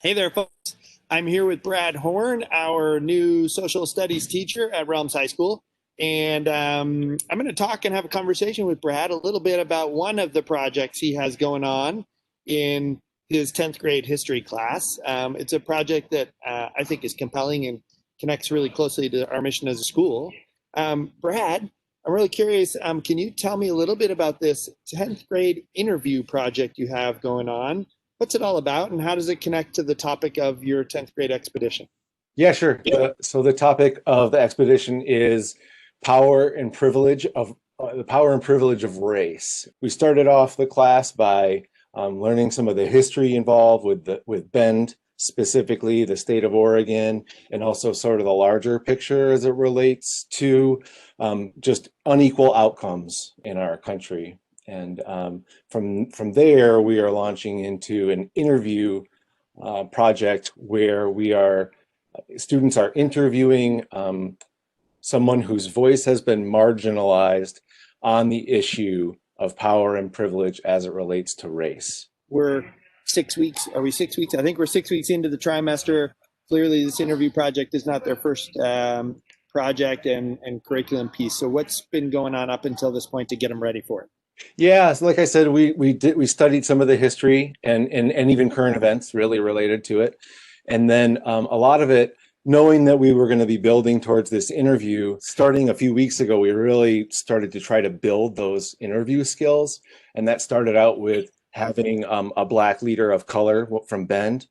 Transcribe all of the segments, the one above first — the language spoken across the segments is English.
Hey there, folks. I'm here with Brad Horn, our new social studies teacher at Realms High School. And I'm going to talk and have a conversation with Brad a little bit about one of the projects he has going on in his 10th grade history class. It's a project that I think is compelling and connects really closely to our mission as a school. Brad, I'm really curious. Can you tell me a little bit about this 10th grade interview project you have going on? What's it all about, and how does it connect to the topic of your 10th grade expedition? Yeah, sure. So the topic of the expedition is power and privilege of the power and privilege of race. We started off the class by learning some of the history involved with Bend, specifically the state of Oregon, and also sort of the larger picture as it relates to just unequal outcomes in our country. And from there, we are launching into an interview project where students are interviewing someone whose voice has been marginalized on the issue of power and privilege as it relates to race. We're 6 weeks. Are we 6 weeks? I think we're 6 weeks into the trimester. Clearly, this interview project is not their first project and curriculum piece. So, what's been going on up until this point to get them ready for it? Yeah, so like I said, we studied some of the history and even current events really related to it. And then a lot of it, knowing that we were going to be building towards this interview, starting a few weeks ago, we really started to try to build those interview skills. And that started out with having a Black leader of color from Bend.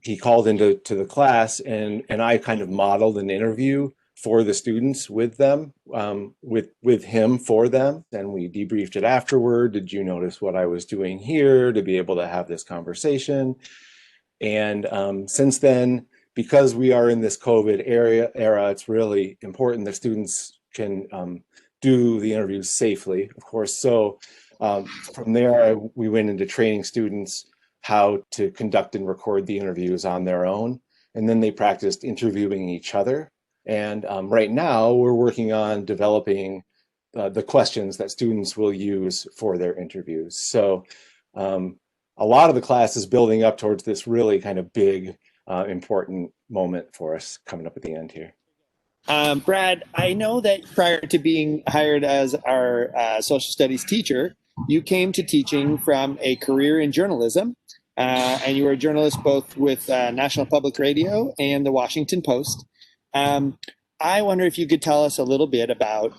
He called into the class, and I kind of modeled an interview for the students with them, with him for them. And we debriefed it afterward. Did you notice what I was doing here to be able to have this conversation? And since then, because we are in this COVID era, it's really important that students can do the interviews safely, of course. So from there, we went into training students how to conduct and record the interviews on their own. And then they practiced interviewing each other. And right now, we're working on developing the questions that students will use for their interviews. So a lot of the class is building up towards this really kind of big, important moment for us coming up at the end here. Brad, I know that prior to being hired as our social studies teacher, you came to teaching from a career in journalism, and you were a journalist both with National Public Radio and the Washington Post. I wonder if you could tell us a little bit about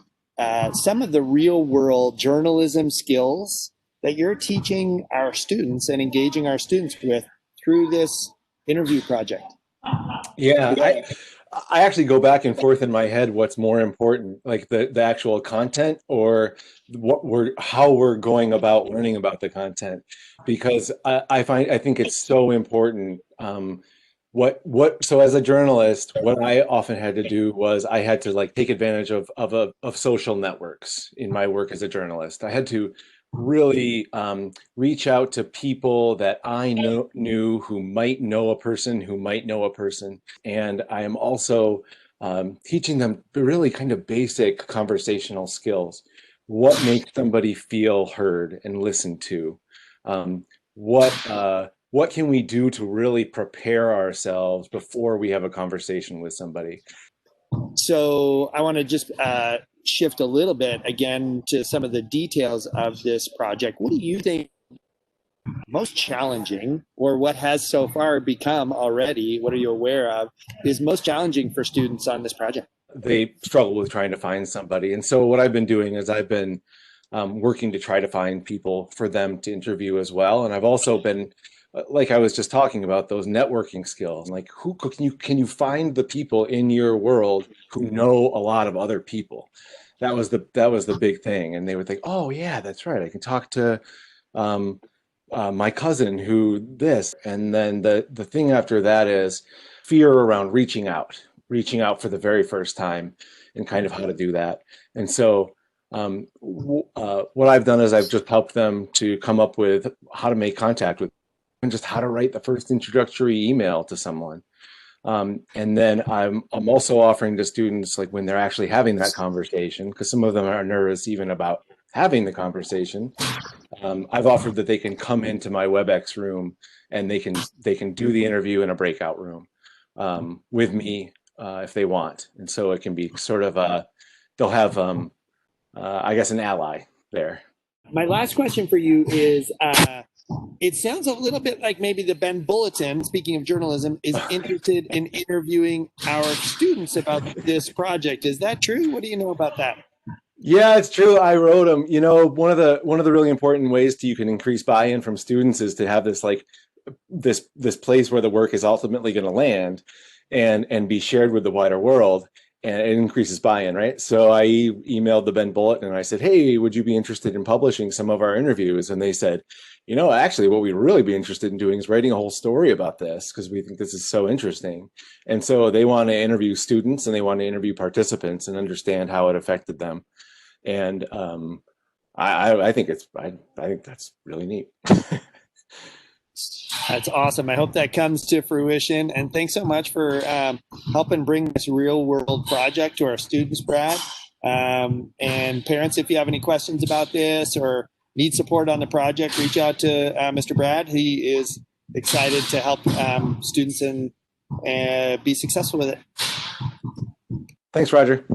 some of the real world journalism skills that you're teaching our students and engaging our students with through this interview project. Yeah, I actually go back and forth in my head what's more important, like the actual content or how we're going about learning about the content, because I think it's so important. So as a journalist, what I often had to do was I had to like take advantage of social networks in my work as a journalist. I had to really reach out to people that I knew who might know a person who might know a person. And I am also teaching them really kind of basic conversational skills. What makes somebody feel heard and listened to? What can we do to really prepare ourselves before we have a conversation with somebody? So I want to just shift a little bit again to some of the details of this project. What do you think most challenging, or what has so far become already, what are you aware of, is most challenging for students on this project? They struggle with trying to find somebody. And so what I've been doing is I've been working to try to find people for them to interview as well. And I've also been, like I was just talking about, those networking skills. Like, who can you find the people in your world who know a lot of other people? That was the big thing. And they would think, oh yeah, that's right. I can talk to my cousin who this. And then the thing after that is fear around reaching out for the very first time, and kind of how to do that. And so what I've done is I've just helped them to come up with how to make contact with, and just how to write the first introductory email to someone. And then I'm also offering to students, like when they're actually having that conversation, because some of them are nervous even about having the conversation, I've offered that they can come into my WebEx room and they can do the interview in a breakout room with me if they want. And so it can be sort of they'll have I guess an ally there. My last question for you is, it sounds a little bit like maybe the Bend Bulletin, speaking of journalism, is interested in interviewing our students about this project. Is that true? What do you know about that? Yeah, it's true. I wrote them. You know, one of the really important ways you can increase buy-in from students is to have this like this place where the work is ultimately going to land and be shared with the wider world, and it increases buy-in, right? So I emailed the Bend Bulletin and I said, hey, would you be interested in publishing some of our interviews? And they said, you know, actually what we'd really be interested in doing is writing a whole story about this because we think this is so interesting. And so they want to interview students and they want to interview participants and understand how it affected them. And I think I think that's really neat. That's awesome. I hope that comes to fruition. And thanks so much for helping bring this real world project to our students, Brad. And parents, if you have any questions about this or need support on the project, reach out to Mr. Brad. He is excited to help students and be successful with it. Thanks, Roger.